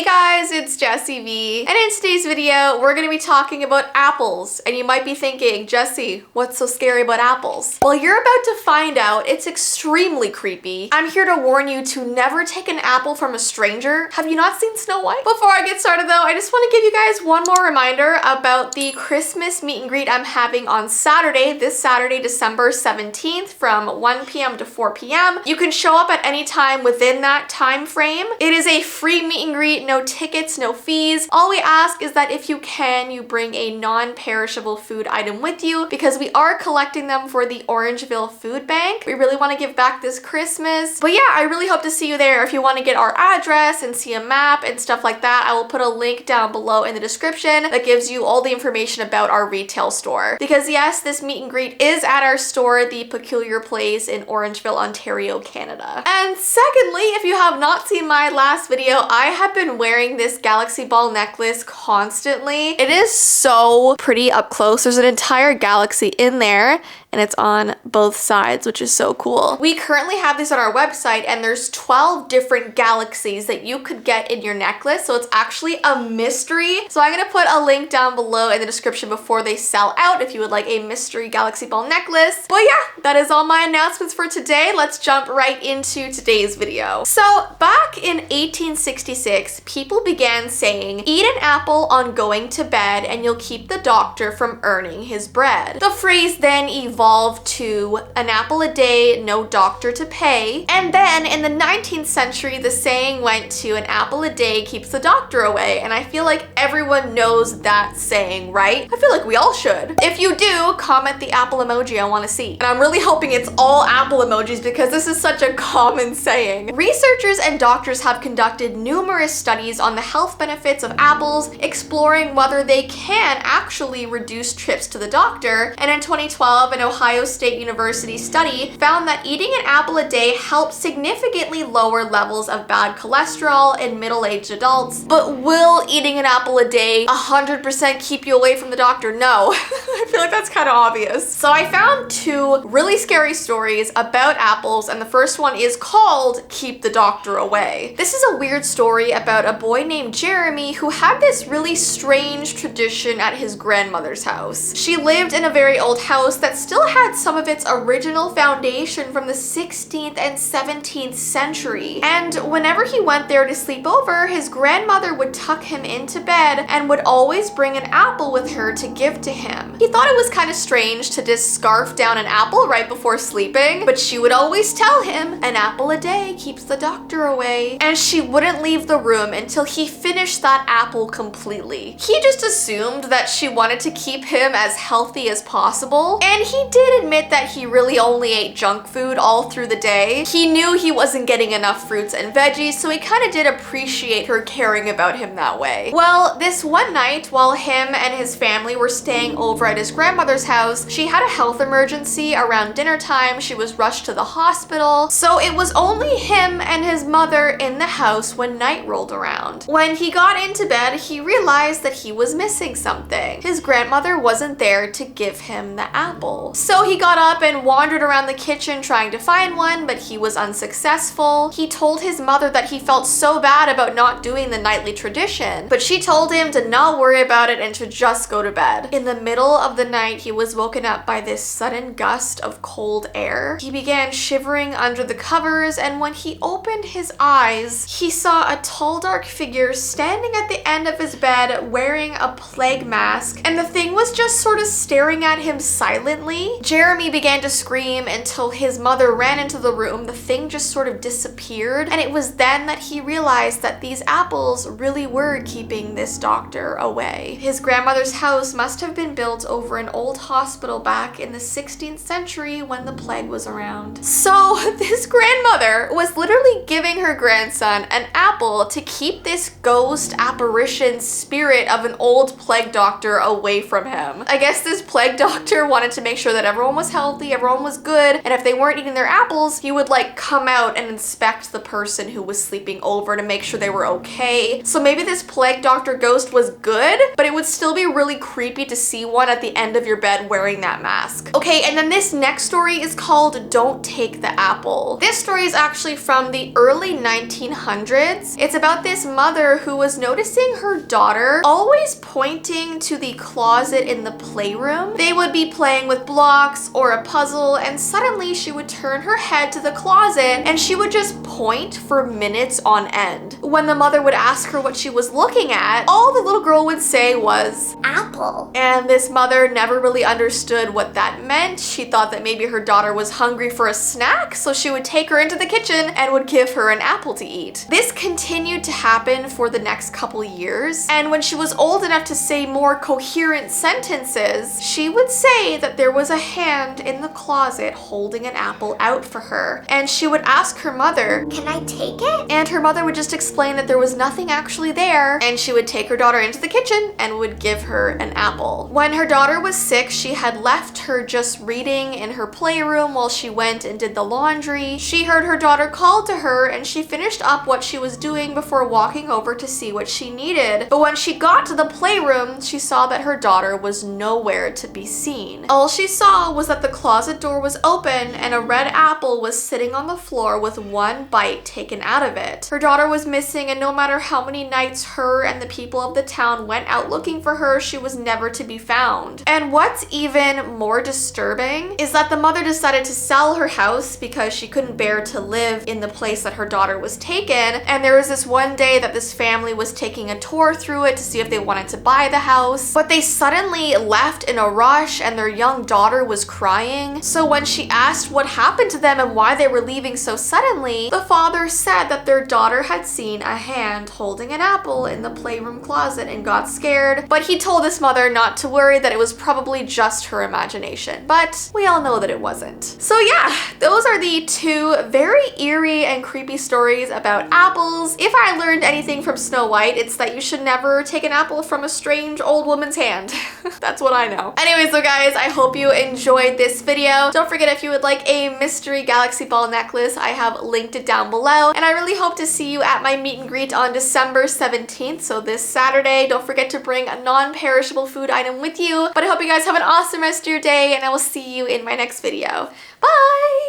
guys, it's Jessii Vee, and in today's video, we're gonna be talking about apples. And you might be thinking, Jessii, what's so scary about apples? Well, you're about to find out. It's extremely creepy. I'm here to warn you to never take an apple from a stranger. Have you not seen Snow White? Before I get started though, I just want to give you guys one more reminder about the Christmas meet and greet I'm having on Saturday, this Saturday, December 17th from 1 p.m. to 4 p.m. You can show up at any time within that time frame. It is a free meet and greet, no tickets, no fees. All we ask is that if you can, you bring a non-perishable food item with you because we are collecting them for the Orangeville Food Bank. We really want to give back this Christmas. But yeah, I really hope to see you there. If you want to get our address and see a map and stuff like that, I will put a link down below in the description that gives you all the information about our retail store. Because yes, this meet and greet is at our store, The Peculiar Place in Orangeville, Ontario, Canada. And secondly, if you have not seen my last video, I have been wearing this galaxy ball necklace constantly. It is so pretty up close. There's an entire galaxy in there and it's on both sides, which is so cool. We currently have these on our website and there's 12 different galaxies that you could get in your necklace. So it's actually a mystery. So I'm gonna put a link down below in the description before they sell out if you would like a mystery galaxy ball necklace. But yeah, that is all my announcements for today. Let's jump right into today's video. So back in 1866, people began saying, eat an apple on going to bed and you'll keep the doctor from earning his bread. The phrase then evolved to an apple a day, no doctor to pay. And then in the 19th century, the saying went to an apple a day keeps the doctor away. And I feel like everyone knows that saying, right? I feel like we all should. If you do, comment the apple emoji I want to see. And I'm really hoping it's all apple emojis because this is such a common saying. Researchers and doctors have conducted numerous studies on the health benefits of apples, exploring whether they can actually reduce trips to the doctor. And in 2012, an Ohio State University study found that eating an apple a day helped significantly lower levels of bad cholesterol in middle-aged adults. But will eating an apple a day 100% keep you away from the doctor? No. I feel like that's kind of obvious. So I found two really scary stories about apples, and the first one is called Keep the Doctor Away. This is a weird story about a boy named Jeremy who had this really strange tradition at his grandmother's house. She lived in a very old house that still had some of its original foundation from the 16th and 17th century. And whenever he went there to sleep over, his grandmother would tuck him into bed and would always bring an apple with her to give to him. He thought it was kind of strange to just scarf down an apple right before sleeping, but she would always tell him, an apple a day keeps the doctor away. And she wouldn't leave the room until he finished that apple completely. He just assumed that she wanted to keep him as healthy as possible. And he did admit that he really only ate junk food all through the day. He knew he wasn't getting enough fruits and veggies, so he kind of did appreciate her caring about him that way. Well, this one night, while him and his family were staying over at his grandmother's house, she had a health emergency around dinner time. She was rushed to the hospital. So it was only him and his mother in the house when night rolled around. When he got into bed, he realized that he was missing something. His grandmother wasn't there to give him the apple. So he got up and wandered around the kitchen trying to find one, but he was unsuccessful. He told his mother that he felt so bad about not doing the nightly tradition, but she told him to not worry about it and to just go to bed. In the middle of the night, he was woken up by this sudden gust of cold air. He began shivering under the covers, and when he opened his eyes, he saw a tall, dark figure standing at the end of his bed wearing a plague mask, and the thing was just sort of staring at him silently. Jeremy began to scream until his mother ran into the room. The thing just sort of disappeared, and it was then that he realized that these apples really were keeping this doctor away. His grandmother's house must have been built over an old hospital back in the 16th century when the plague was around. So this grandmother was literally giving her grandson an apple to keep this ghost apparition spirit of an old plague doctor away from him. I guess this plague doctor wanted to make sure sure that everyone was healthy, everyone was good, and if they weren't eating their apples, he would like come out and inspect the person who was sleeping over to make sure they were okay. So maybe this plague doctor ghost was good, but it would still be really creepy to see one at the end of your bed wearing that mask. Okay, and then this next story is called Don't Take the Apple. This story is actually from the early 1900s. It's about this mother who was noticing her daughter always pointing to the closet in the playroom. They would be playing with blocks or a puzzle, and suddenly she would turn her head to the closet and she would just point for minutes on end. When the mother would ask her what she was looking at, all the little girl would say was, "Apple." And this mother never really understood what that meant. She thought that maybe her daughter was hungry for a snack, so she would take her into the kitchen and would give her an apple to eat. This continued to happen for the next couple years, and when she was old enough to say more coherent sentences, she would say that there was a hand in the closet holding an apple out for her, and she would ask her mother, "Can I take it?" And her mother would just explain that there was nothing actually there, and she would take her daughter into the kitchen and would give her an apple. When her daughter was sick, she had left her just reading in her playroom while she went and did the laundry. She heard her daughter call to her, and she finished up what she was doing before walking over to see what she needed. But when she got to the playroom, she saw that her daughter was nowhere to be seen. All she saw was that the closet door was open and a red apple was sitting on the floor with one bite taken out of it. Her daughter was missing, and no matter how many nights her and the people of the town went out looking for her, she was never to be found. And what's even more disturbing is that the mother decided to sell her house because she couldn't bear to live in the place that her daughter was taken. And there was this one day that this family was taking a tour through it to see if they wanted to buy the house, but they suddenly left in a rush and their young daughter was crying. So when she asked what happened to them and why they were leaving so suddenly, the father said that their daughter had seen a hand holding an apple in the playroom closet and got scared, but he told this mother not to worry, that it was probably just her imagination. But we all know that it wasn't. So yeah, those are the two very eerie and creepy stories about apples. If I learned anything from Snow White, it's that you should never take an apple from a strange old woman's hand. That's what I know. Anyway, so guys, I hope you enjoyed this video. Don't forget, if you would like a mystery galaxy ball necklace, I have linked it down below. And I really hope to see you at my meet and greet on December 17th, so this Saturday. Don't forget to bring a non-perishable food item with you. But I hope you guys have an awesome rest of your day, and I will see you in my next video. Bye!